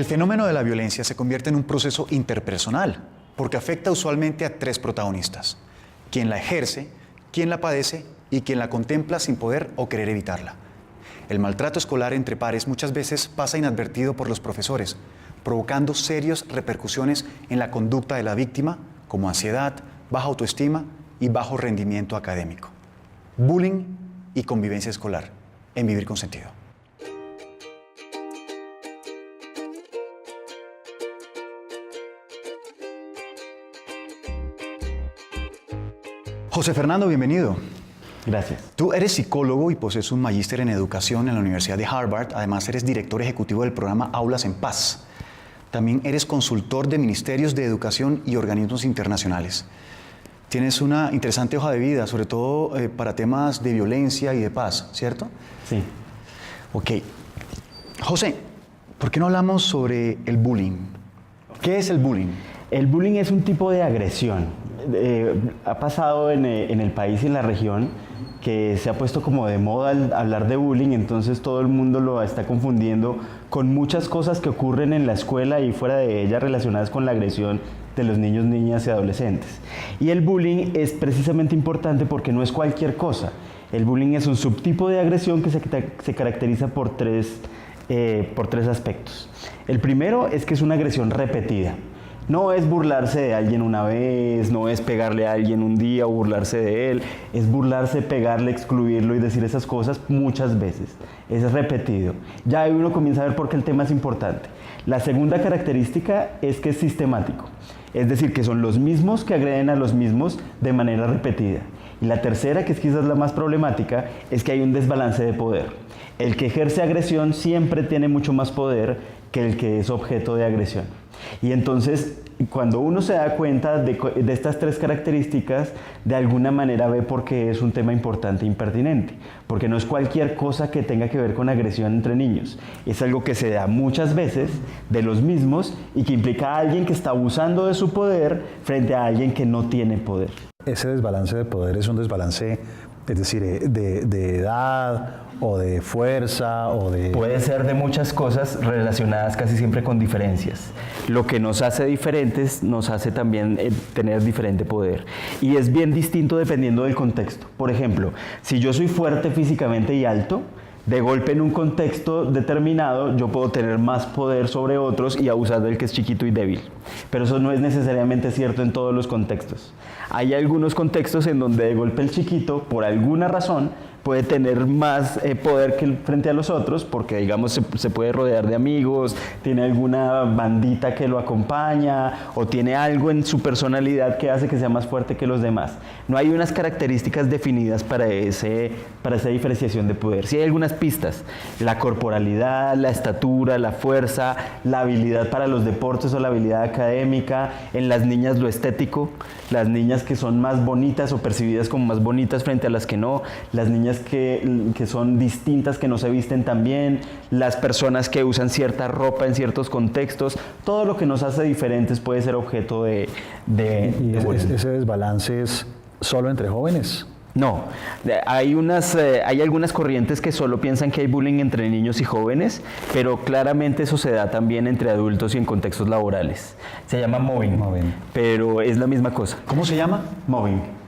El fenómeno de la violencia se convierte en un proceso interpersonal, porque afecta usualmente a tres protagonistas: quien la ejerce, quien la padece y quien la contempla sin poder o querer evitarla. El maltrato escolar entre pares muchas veces pasa inadvertido por los profesores, provocando serias repercusiones en la conducta de la víctima, como ansiedad, baja autoestima y bajo rendimiento académico. Bullying y convivencia escolar, en Vivir con Sentido. José Fernando, bienvenido. Gracias. Tú eres psicólogo y posees un magíster en educación en la Universidad de Harvard. Además, eres director ejecutivo del programa Aulas en Paz. También eres consultor de ministerios de educación y organismos internacionales. Tienes una interesante hoja de vida, sobre todo para temas de violencia y de paz, ¿cierto? Sí. Ok. José, ¿por qué no hablamos sobre el bullying? ¿Qué es el bullying? El bullying es un tipo de agresión. Ha pasado en el país y en la región que se ha puesto como de moda hablar de bullying, entonces todo el mundo lo está confundiendo con muchas cosas que ocurren en la escuela y fuera de ella relacionadas con la agresión de los niños, niñas y adolescentes. Y el bullying es precisamente importante porque no es cualquier cosa. El bullying es un subtipo de agresión que se caracteriza por tres aspectos. El primero es que es una agresión repetida. No es burlarse de alguien una vez, no es pegarle a alguien un día o burlarse de él, es burlarse, pegarle, excluirlo y decir esas cosas muchas veces. Es repetido. Ya ahí uno comienza a ver por qué el tema es importante. La segunda característica es que es sistemático, es decir, que son los mismos que agreden a los mismos de manera repetida. Y la tercera, que es quizás la más problemática, es que hay un desbalance de poder. El que ejerce agresión siempre tiene mucho más poder que el que es objeto de agresión. Y entonces, cuando uno se da cuenta de estas tres características, de alguna manera ve por qué es un tema importante e impertinente. Porque no es cualquier cosa que tenga que ver con agresión entre niños. Es algo que se da muchas veces de los mismos y que implica a alguien que está abusando de su poder frente a alguien que no tiene poder. Ese desbalance de poder es un desbalance, es decir, de edad o de fuerza o de... Puede ser de muchas cosas relacionadas casi siempre con diferencias. Lo que nos hace diferentes nos hace también tener diferente poder. Y es bien distinto dependiendo del contexto. Por ejemplo, si yo soy fuerte físicamente y alto, de golpe en un contexto determinado yo puedo tener más poder sobre otros y abusar del que es chiquito y débil. Pero eso no es necesariamente cierto en todos los contextos. Hay algunos contextos en donde de golpe el chiquito, por alguna razón, puede tener más poder que frente a los otros, porque digamos se puede rodear de amigos, tiene alguna bandita que lo acompaña o tiene algo en su personalidad que hace que sea más fuerte que los demás. No hay unas características definidas para esa diferenciación de poder. Sí hay algunas pistas: la corporalidad, la estatura, la fuerza, la habilidad para los deportes o la habilidad académica. En las niñas lo estético, las niñas que son más bonitas o percibidas como más bonitas frente a las que no, las niñas que son distintas, que no se visten tan bien, las personas que usan cierta ropa en ciertos contextos, todo lo que nos hace diferentes puede ser objeto de ¿Ese desbalance es solo entre jóvenes? No, hay algunas corrientes que solo piensan que hay bullying entre niños y jóvenes, pero claramente eso se da también entre adultos y en contextos laborales. Se llama mobbing, pero es la misma cosa. ¿Cómo se llama? Mobbing.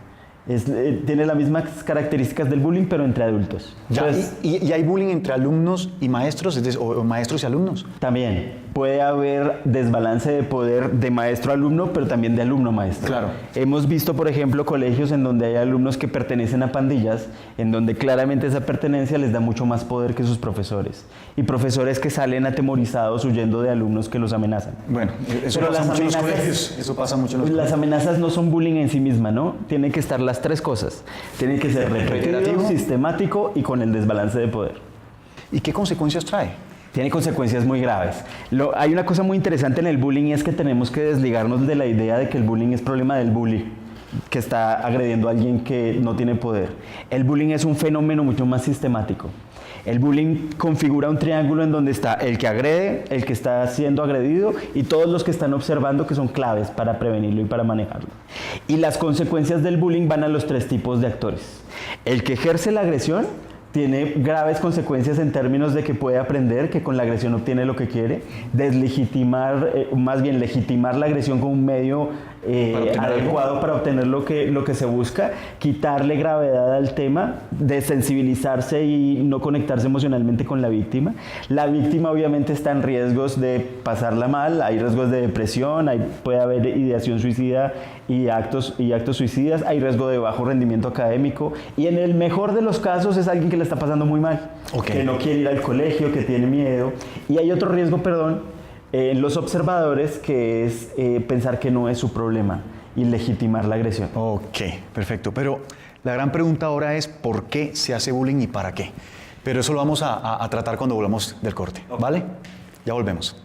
Tiene las mismas características del bullying, pero entre adultos. Entonces, ¿Y hay bullying entre alumnos y maestros, o maestros y alumnos? También puede haber desbalance de poder de maestro-alumno, pero también de alumno-maestro. Claro. Hemos visto, por ejemplo, colegios en donde hay alumnos que pertenecen a pandillas, en donde claramente esa pertenencia les da mucho más poder que sus profesores. Y profesores que salen atemorizados huyendo de alumnos que los amenazan. Bueno, eso pasa mucho en los colegios. Eso pasa mucho en los colegios. Las amenazas no son bullying en sí misma, ¿no? Tienen que estar las tres cosas. Tienen que ser repetitivo, sistemático y con el desbalance de poder. ¿Y qué consecuencias trae? Tiene consecuencias muy graves. Hay una cosa muy interesante en el bullying, y es que tenemos que desligarnos de la idea de que el bullying es problema del bully, que está agrediendo a alguien que no tiene poder. El bullying es un fenómeno mucho más sistemático. El bullying configura un triángulo en donde está el que agrede, el que está siendo agredido y todos los que están observando, que son claves para prevenirlo y para manejarlo. Y las consecuencias del bullying van a los tres tipos de actores: el que ejerce la agresión, tiene graves consecuencias en términos de que puede aprender, que con la agresión obtiene lo que quiere, deslegitimar, más bien legitimar la agresión como un medio adecuado para obtener lo que se busca, quitarle gravedad al tema, desensibilizarse y no conectarse emocionalmente con la víctima. La víctima obviamente está en riesgos de pasarla mal, hay riesgos de depresión, puede haber ideación suicida y actos suicidas, hay riesgo de bajo rendimiento académico y en el mejor de los casos es alguien que le está pasando muy mal, que no quiere ir al colegio, que tiene miedo. Y hay otro riesgo, en los observadores, que es pensar que no es su problema y legitimar la agresión. Ok, perfecto. Pero la gran pregunta ahora es ¿por qué se hace bullying y para qué? Pero eso lo vamos a tratar cuando volvamos del corte, ¿vale? Ya volvemos.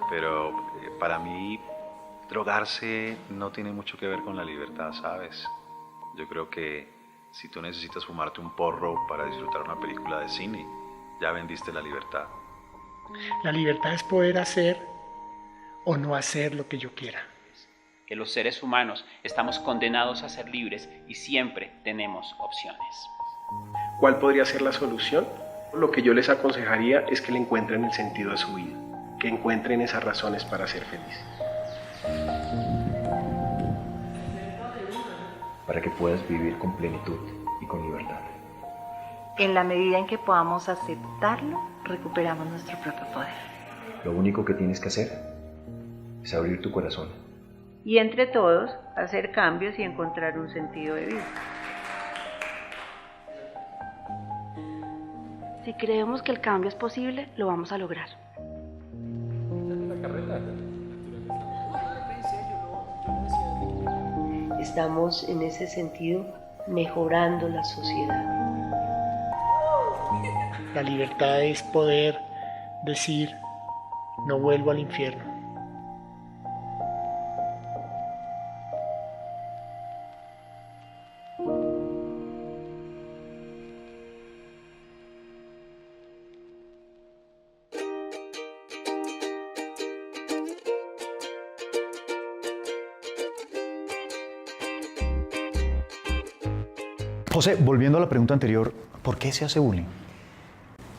Pero para mí, drogarse no tiene mucho que ver con la libertad, ¿sabes? Yo creo que si tú necesitas fumarte un porro para disfrutar una película de cine, ya vendiste la libertad. La libertad es poder hacer o no hacer lo que yo quiera. Que los seres humanos estamos condenados a ser libres y siempre tenemos opciones. ¿Cuál podría ser la solución? Lo que yo les aconsejaría es que le encuentren el sentido de su vida, que encuentren esas razones para ser felices. Para que puedas vivir con plenitud y con libertad. En la medida en que podamos aceptarlo, recuperamos nuestro propio poder. Lo único que tienes que hacer es abrir tu corazón. Y entre todos, hacer cambios y encontrar un sentido de vida. Si creemos que el cambio es posible, lo vamos a lograr. Estamos en ese sentido mejorando la sociedad. La libertad es poder decir, no vuelvo al infierno. José, volviendo a la pregunta anterior, ¿por qué se hace bullying?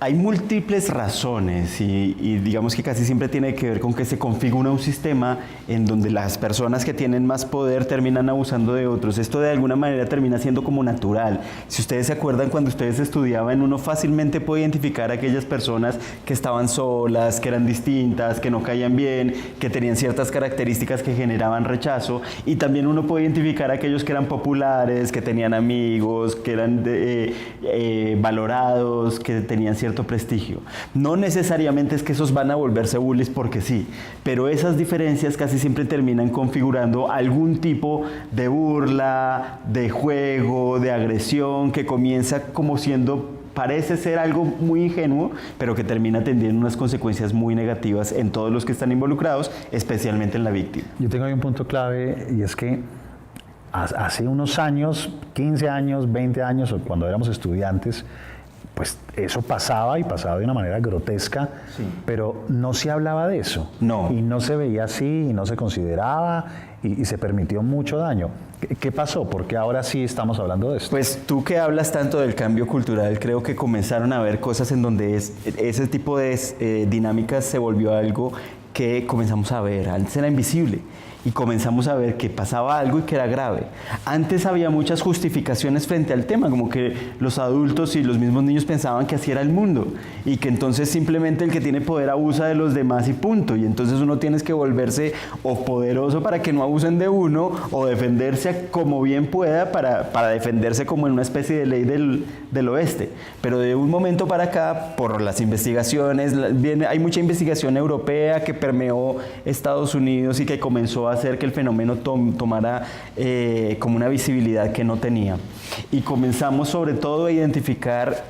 Hay múltiples razones y digamos que casi siempre tiene que ver con que se configura un sistema en donde las personas que tienen más poder terminan abusando de otros. Esto de alguna manera termina siendo como natural. Si ustedes se acuerdan cuando ustedes estudiaban, uno fácilmente puede identificar a aquellas personas que estaban solas, que eran distintas, que no caían bien, que tenían ciertas características que generaban rechazo, y también uno puede identificar a aquellos que eran populares, que tenían amigos, que eran valorados, que tenían cierto prestigio. No necesariamente es que esos van a volverse bullies porque sí, pero esas diferencias casi siempre terminan configurando algún tipo de burla, de juego, de agresión que comienza como parece ser algo muy ingenuo, pero que termina teniendo unas consecuencias muy negativas en todos los que están involucrados, especialmente en la víctima. Yo tengo ahí un punto clave y es que hace unos años, 15 años, 20 años, o cuando éramos estudiantes, pues eso pasaba y pasaba de una manera grotesca, sí, pero no se hablaba de eso. No. Y no se veía así y no se consideraba y se permitió mucho daño. ¿Qué pasó? ¿Por qué ahora sí estamos hablando de esto? Pues tú que hablas tanto del cambio cultural, creo que comenzaron a haber cosas en donde ese tipo de dinámicas se volvió algo que comenzamos a ver. Antes era invisible y comenzamos a ver que pasaba algo y que era grave. Antes había muchas justificaciones frente al tema, como que los adultos y los mismos niños pensaban que así era el mundo y que entonces simplemente el que tiene poder abusa de los demás y punto, y entonces uno tiene que volverse o poderoso para que no abusen de uno o defenderse como bien pueda para defenderse como en una especie de ley del oeste. Pero de un momento para acá, por las investigaciones, hay mucha investigación europea que permeó Estados Unidos y que comenzó a hacer que el fenómeno tomara como una visibilidad que no tenía. Y comenzamos sobre todo a identificar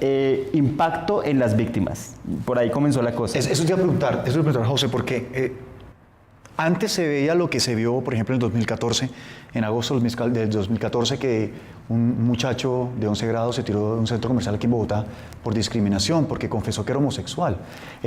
impacto en las víctimas. Por ahí comenzó la cosa. Eso te iba a preguntar, José, porque Antes se veía lo que se vio, por ejemplo, en el 2014, en agosto del 2014, que un muchacho de 11 grados se tiró de un centro comercial aquí en Bogotá por discriminación, porque confesó que era homosexual.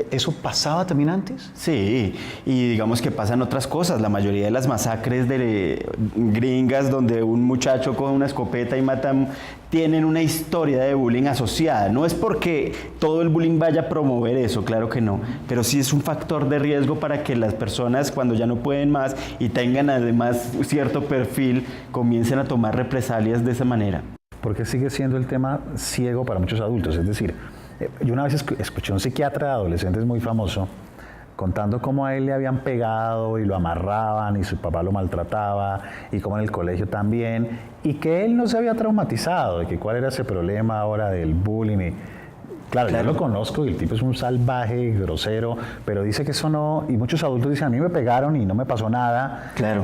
¿Eso pasaba también antes? Sí, y digamos que pasan otras cosas. La mayoría de las masacres de gringas donde un muchacho con una escopeta y matan, tienen una historia de bullying asociada. No es porque todo el bullying vaya a promover eso, claro que no, pero sí es un factor de riesgo para que las personas, cuando ya no pueden más y tengan además cierto perfil, comiencen a tomar represalias de esa manera. Porque sigue siendo el tema ciego para muchos adultos. Es decir, yo una vez escuché a un psiquiatra de adolescentes muy famoso contando cómo a él le habían pegado y lo amarraban y su papá lo maltrataba y cómo en el colegio también, y que él no se había traumatizado, de que cuál era ese problema ahora del bullying. Y, claro, yo lo conozco y el tipo es un salvaje, grosero, pero dice que eso no, y muchos adultos dicen, a mí me pegaron y no me pasó nada. Claro.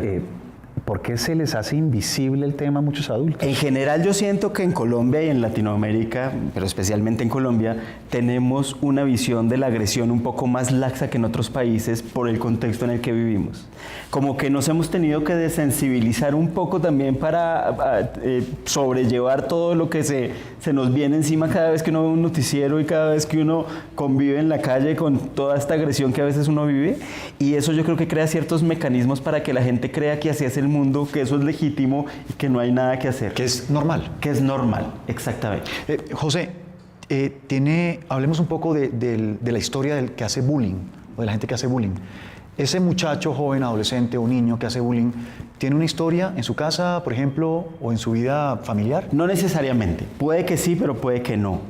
¿Por qué se les hace invisible el tema a muchos adultos? En general yo siento que en Colombia y en Latinoamérica, pero especialmente en Colombia, tenemos una visión de la agresión un poco más laxa que en otros países por el contexto en el que vivimos. Como que nos hemos tenido que desensibilizar un poco también para sobrellevar todo lo que se nos viene encima cada vez que uno ve un noticiero y cada vez que uno convive en la calle con toda esta agresión que a veces uno vive. Y eso yo creo que crea ciertos mecanismos para que la gente crea que así es el mundo, que eso es legítimo y que no hay nada que hacer. Que es normal. Que es normal, exactamente. José, hablemos un poco de la historia del que hace bullying, o de la gente que hace bullying. Ese muchacho, joven, adolescente o niño que hace bullying, ¿tiene una historia en su casa, por ejemplo, o en su vida familiar? No necesariamente. Puede que sí, pero puede que no.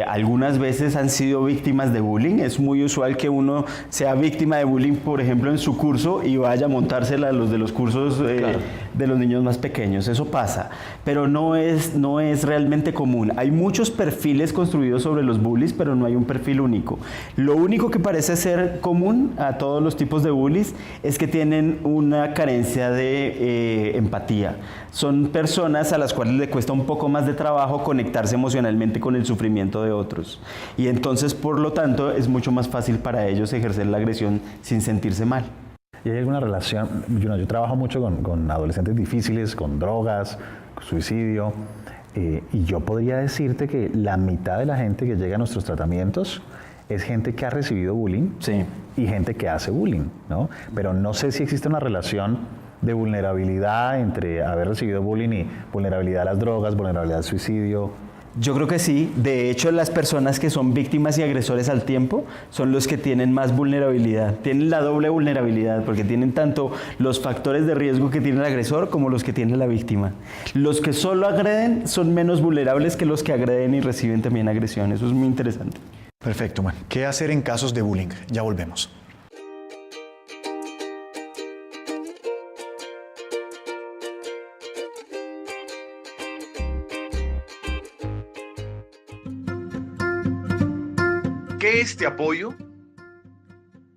Algunas veces han sido víctimas de bullying. Es muy usual que uno sea víctima de bullying, por ejemplo, en su curso y vaya a montársela a los de los cursos claro, de los niños más pequeños. Eso pasa, pero no es realmente común. Hay muchos perfiles construidos sobre los bullies, pero no hay un perfil único. Lo único que parece ser común a todos los tipos de bullies es que tienen una carencia de empatía. Son personas a las cuales le cuesta un poco más de trabajo conectarse emocionalmente con el sufrimiento de otros. Y entonces, por lo tanto, es mucho más fácil para ellos ejercer la agresión sin sentirse mal. ¿Y hay alguna relación? Yo trabajo mucho con adolescentes difíciles, con drogas, con suicidio, y yo podría decirte que la mitad de la gente que llega a nuestros tratamientos es gente que ha recibido bullying sí, y gente que hace bullying, ¿no? Pero no sé si existe una relación de vulnerabilidad entre haber recibido bullying y vulnerabilidad a las drogas, vulnerabilidad al suicidio. Yo creo que sí. De hecho, las personas que son víctimas y agresores al tiempo son los que tienen más vulnerabilidad. Tienen la doble vulnerabilidad porque tienen tanto los factores de riesgo que tiene el agresor como los que tiene la víctima. Los que solo agreden son menos vulnerables que los que agreden y reciben también agresión. Eso es muy interesante. Perfecto, bueno. ¿Qué hacer en casos de bullying? Ya volvemos. ¿Qué es Te Apoyo?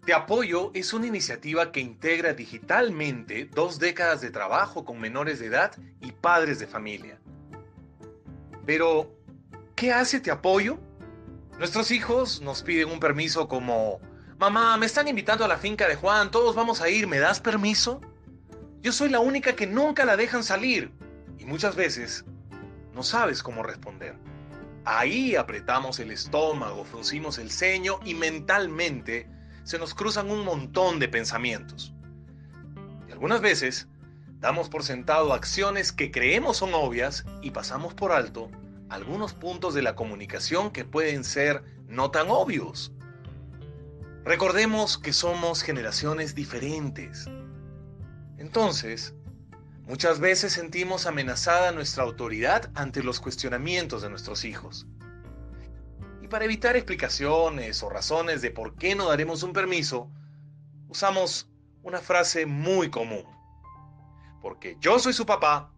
Te Apoyo es una iniciativa que integra digitalmente 2 décadas de trabajo con menores de edad y padres de familia. Pero, ¿qué hace Te Apoyo? Nuestros hijos nos piden un permiso como: mamá, me están invitando a la finca de Juan, todos vamos a ir, ¿me das permiso? Yo soy la única que nunca la dejan salir y muchas veces no sabes cómo responder. Ahí apretamos el estómago, fruncimos el ceño y mentalmente se nos cruzan un montón de pensamientos. Y algunas veces damos por sentado acciones que creemos son obvias y pasamos por alto algunos puntos de la comunicación que pueden ser no tan obvios. Recordemos que somos generaciones diferentes. Entonces, muchas veces sentimos amenazada nuestra autoridad ante los cuestionamientos de nuestros hijos. Y para evitar explicaciones o razones de por qué no daremos un permiso, usamos una frase muy común. Porque yo soy su papá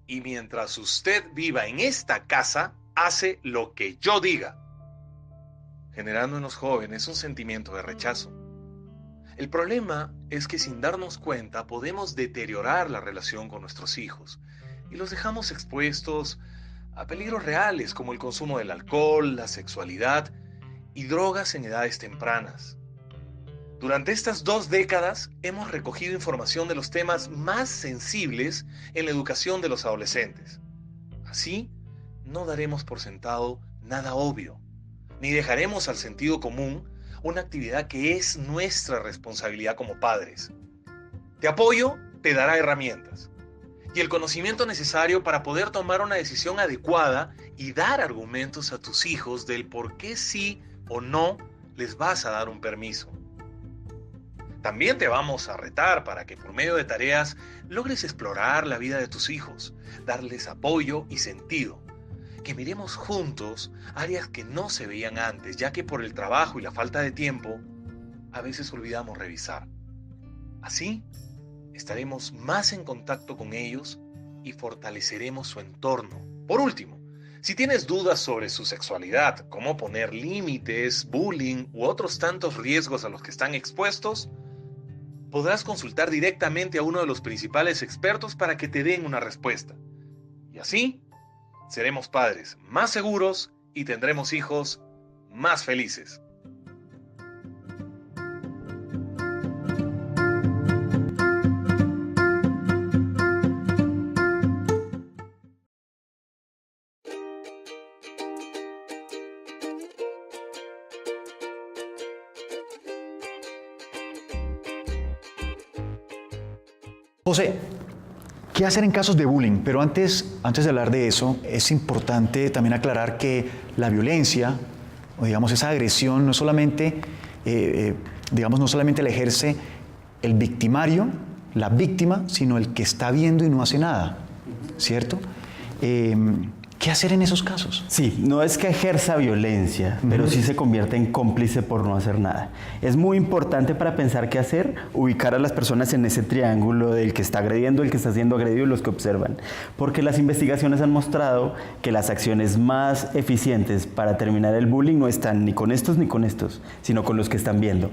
y mientras usted viva en esta casa, hace lo que yo diga. Generando en los jóvenes un sentimiento de rechazo. El problema es que sin darnos cuenta podemos deteriorar la relación con nuestros hijos y los dejamos expuestos a peligros reales como el consumo del alcohol, la sexualidad y drogas en edades tempranas. Durante estas 2 décadas hemos recogido información de los temas más sensibles en la educación de los adolescentes. Así, no daremos por sentado nada obvio, ni dejaremos al sentido común una actividad que es nuestra responsabilidad como padres. Te apoyo te dará herramientas y el conocimiento necesario para poder tomar una decisión adecuada y dar argumentos a tus hijos del por qué sí o no les vas a dar un permiso. También te vamos a retar para que por medio de tareas logres explorar la vida de tus hijos, darles apoyo y sentido. Que miremos juntos áreas que no se veían antes, ya que por el trabajo y la falta de tiempo, a veces olvidamos revisar. Así, estaremos más en contacto con ellos y fortaleceremos su entorno. Por último, si tienes dudas sobre su sexualidad, cómo poner límites, bullying u otros tantos riesgos a los que están expuestos, podrás consultar directamente a uno de los principales expertos para que te den una respuesta. Y así, seremos padres más seguros y tendremos hijos más felices. José, ¿qué hacer en casos de bullying? Pero antes de hablar de eso, es importante también aclarar que la violencia, o digamos esa agresión, no solamente la ejerce el victimario, la víctima, sino el que está viendo y no hace nada, ¿cierto? ¿Qué hacer en esos casos? Sí, no es que ejerza violencia, pero sí se convierte en cómplice por no hacer nada. Es muy importante para pensar qué hacer, ubicar a las personas en ese triángulo del que está agrediendo, el que está siendo agredido y los que observan. Porque las investigaciones han mostrado que las acciones más eficientes para terminar el bullying no están ni con estos, sino con los que están viendo.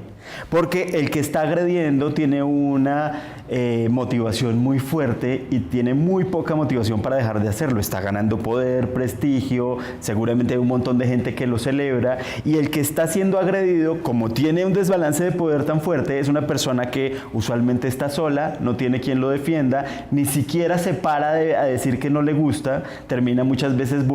Porque el que está agrediendo tiene una motivación muy fuerte y tiene muy poca motivación para dejar de hacerlo. Está ganando poder, prestigio, seguramente hay un montón de gente que lo celebra, y el que está siendo agredido, como tiene un desbalance de poder tan fuerte, es una persona que usualmente está sola, no tiene quien lo defienda, ni siquiera se para a decir que no le gusta, termina muchas veces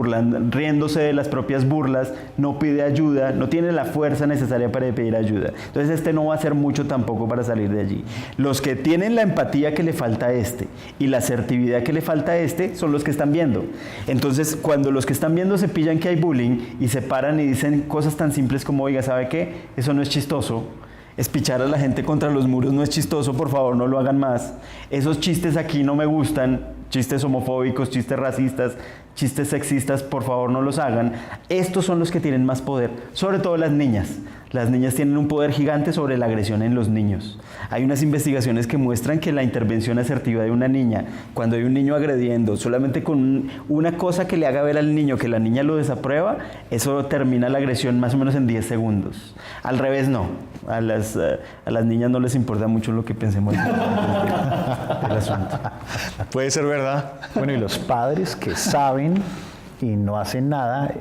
riéndose de las propias burlas, no pide ayuda, no tiene la fuerza necesaria para pedir ayuda. Entonces este no va a hacer mucho tampoco para salir de allí. Los que tienen la empatía que le falta a este y la asertividad que le falta a este son los que están viendo. Entonces, cuando los que están viendo se pillan que hay bullying y se paran y dicen cosas tan simples como, oiga, ¿sabe qué? Eso no es chistoso. Espichar a la gente contra los muros no es chistoso, por favor, no lo hagan más. Esos chistes aquí no me gustan, chistes homofóbicos, chistes racistas, chistes sexistas, por favor, no los hagan. Estos son los que tienen más poder, sobre todo las niñas. Las niñas tienen un poder gigante sobre la agresión en los niños. Hay unas investigaciones que muestran que la intervención asertiva de una niña, cuando hay un niño agrediendo, solamente con una cosa que le haga ver al niño que la niña lo desaprueba, eso termina la agresión más o menos en 10 segundos. Al revés no. A las niñas no les importa mucho lo que pensemos del asunto. Puede ser verdad. Bueno, y los padres que saben y no hacen nada,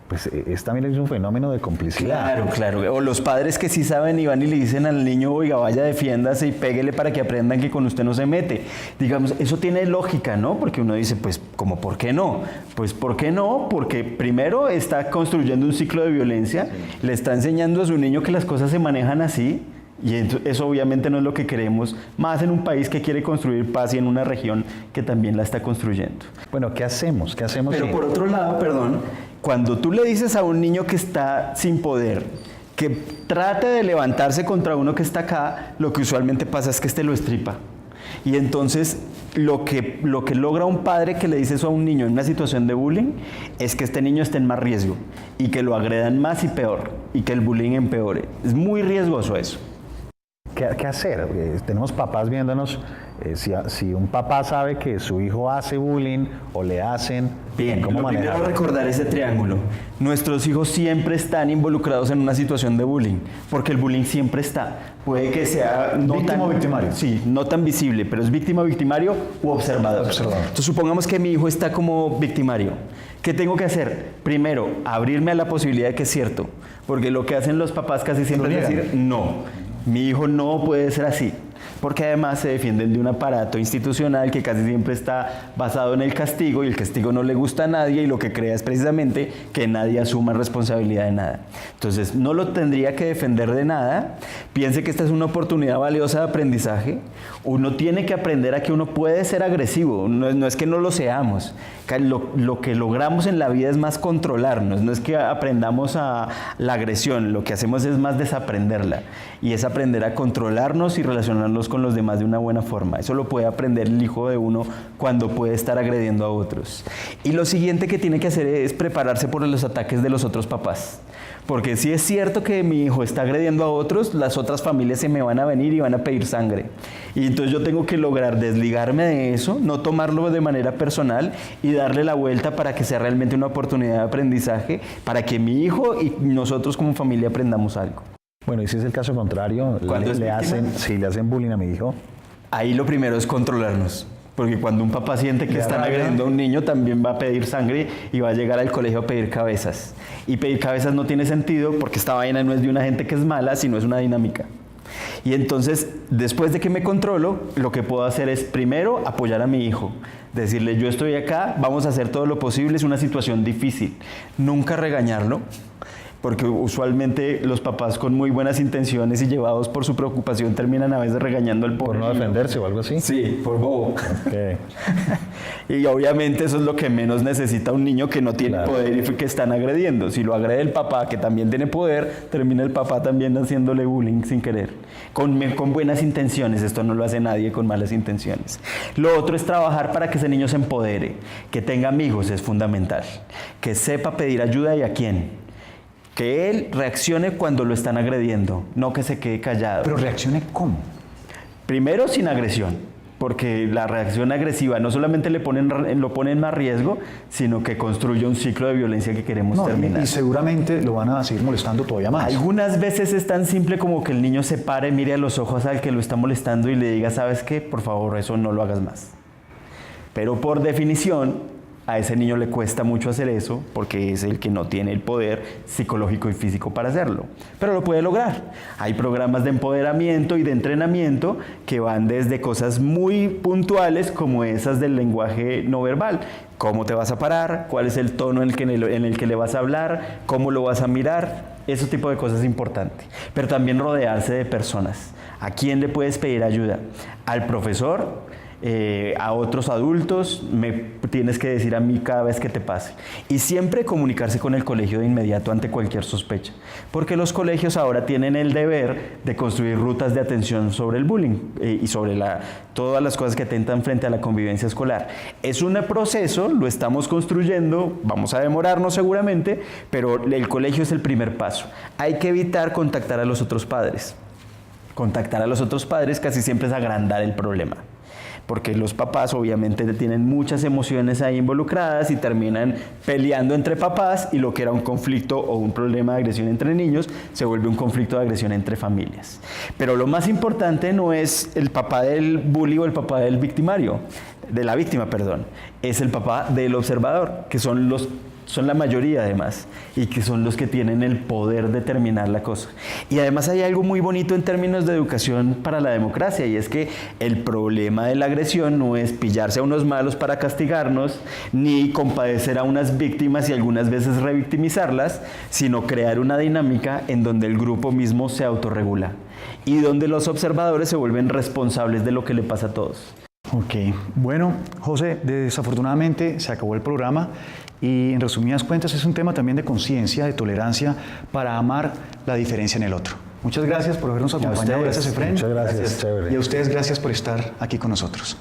pues también es un fenómeno de complicidad. Claro. O los padres que sí saben y van y le dicen al niño, oiga, vaya, defiéndase y péguele para que aprendan que con usted no se mete. Digamos, eso tiene lógica, ¿no? Porque uno dice, pues, ¿cómo por qué no? Pues, ¿por qué no? Porque primero está construyendo un ciclo de violencia, le está enseñando a su niño que las cosas se manejan así. Y eso obviamente no es lo que queremos, más en un país que quiere construir paz y en una región que también la está construyendo. Bueno, ¿qué hacemos? Pero por otro lado, cuando tú le dices a un niño que está sin poder que trate de levantarse contra uno que está acá, lo que usualmente pasa es que este lo estripa. Y entonces lo que logra un padre que le dice eso a un niño en una situación de bullying es que este niño esté en más riesgo y que lo agredan más y peor y que el bullying empeore. Es muy riesgoso eso. ¿Qué hacer? Tenemos papás viéndonos. Si un papá sabe que su hijo hace bullying o le hacen, bien, ¿cómo manejarlo? Primero recordar ese triángulo. Nuestros hijos siempre están involucrados en una situación de bullying, porque el bullying siempre está. Puede que sea víctima o victimario. Sí, no tan visible, pero es víctima, victimario u observador. Entonces supongamos que mi hijo está como victimario. ¿Qué tengo que hacer? Primero, abrirme a la posibilidad de que es cierto, porque lo que hacen los papás casi siempre es decir no. mi hijo no puede ser así, porque además se defienden de un aparato institucional que casi siempre está basado en el castigo, y el castigo no le gusta a nadie, y lo que crea es precisamente que nadie asuma responsabilidad de nada. Entonces, no lo tendría que defender de nada. Piense que esta es una oportunidad valiosa de aprendizaje. Uno tiene que aprender a que uno puede ser agresivo, no es que no lo seamos. Lo que logramos en la vida es más controlarnos, no es que aprendamos a la agresión, lo que hacemos es más desaprenderla, y es aprender a controlarnos y relacionarnos con los demás de una buena forma. Eso lo puede aprender el hijo de uno cuando puede estar agrediendo a otros. Y lo siguiente que tiene que hacer es prepararse por los ataques de los otros papás. Porque si es cierto que mi hijo está agrediendo a otros, las otras familias se me van a venir y van a pedir sangre. Y entonces yo tengo que lograr desligarme de eso, no tomarlo de manera personal y darle la vuelta para que sea realmente una oportunidad de aprendizaje, para que mi hijo y nosotros como familia aprendamos algo. Bueno, y si es el caso contrario, le hacen bullying a mi hijo. Ahí lo primero es controlarnos. Porque cuando un papá siente que están agrediendo a un niño, también va a pedir sangre y va a llegar al colegio a pedir cabezas. Y pedir cabezas no tiene sentido porque esta vaina no es de una gente que es mala, sino es una dinámica. Y entonces, después de que me controlo, lo que puedo hacer es primero apoyar a mi hijo. Decirle, yo estoy acá, vamos a hacer todo lo posible, es una situación difícil. Nunca regañarlo. Porque usualmente los papás con muy buenas intenciones y llevados por su preocupación terminan a veces regañando al pobre. ¿Por no defenderse o algo así? Sí, por bobo. Okay. Y obviamente eso es lo que menos necesita un niño que no tiene poder y que están agrediendo. Si lo agrede el papá, que también tiene poder, termina el papá también haciéndole bullying sin querer. Con buenas intenciones, esto no lo hace nadie con malas intenciones. Lo otro es trabajar para que ese niño se empodere, que tenga amigos es fundamental, que sepa pedir ayuda y a quién. Que él reaccione cuando lo están agrediendo, no que se quede callado. ¿Pero reaccione cómo? Primero, sin agresión, porque la reacción agresiva no solamente lo pone en más riesgo, sino que construye un ciclo de violencia que queremos terminar. Y seguramente lo van a seguir molestando todavía más. Algunas veces es tan simple como que el niño se pare, mire a los ojos al que lo está molestando y le diga, ¿sabes qué? Por favor, eso no lo hagas más. Pero por definición, a ese niño le cuesta mucho hacer eso porque es el que no tiene el poder psicológico y físico para hacerlo. Pero lo puede lograr. Hay programas de empoderamiento y de entrenamiento que van desde cosas muy puntuales como esas del lenguaje no verbal. ¿Cómo te vas a parar? ¿Cuál es el tono en el que le vas a hablar? ¿Cómo lo vas a mirar? Ese tipo de cosas es importante. Pero también rodearse de personas. ¿A quién le puedes pedir ayuda? ¿Al profesor? A otros adultos, me tienes que decir a mí cada vez que te pase. Y siempre comunicarse con el colegio de inmediato ante cualquier sospecha. Porque los colegios ahora tienen el deber de construir rutas de atención sobre el bullying y sobre todas las cosas que atentan frente a la convivencia escolar. Es un proceso, lo estamos construyendo, vamos a demorarnos seguramente, pero el colegio es el primer paso. Hay que evitar contactar a los otros padres. Contactar a los otros padres casi siempre es agrandar el problema. Porque los papás obviamente tienen muchas emociones ahí involucradas y terminan peleando entre papás, y lo que era un conflicto o un problema de agresión entre niños se vuelve un conflicto de agresión entre familias. Pero lo más importante no es el papá del bully o el papá del victimario, de la víctima, perdón, es el papá del observador, que son la mayoría además, y que son los que tienen el poder de determinar la cosa. Y además hay algo muy bonito en términos de educación para la democracia, y es que el problema de la agresión no es pillarse a unos malos para castigarnos, ni compadecer a unas víctimas y algunas veces revictimizarlas, sino crear una dinámica en donde el grupo mismo se autorregula y donde los observadores se vuelven responsables de lo que le pasa a todos. Ok, bueno, José, desafortunadamente se acabó el programa y en resumidas cuentas es un tema también de conciencia, de tolerancia para amar la diferencia en el otro. Muchas gracias por habernos acompañado, gracias Efraín. Muchas gracias. Y a ustedes gracias por estar aquí con nosotros.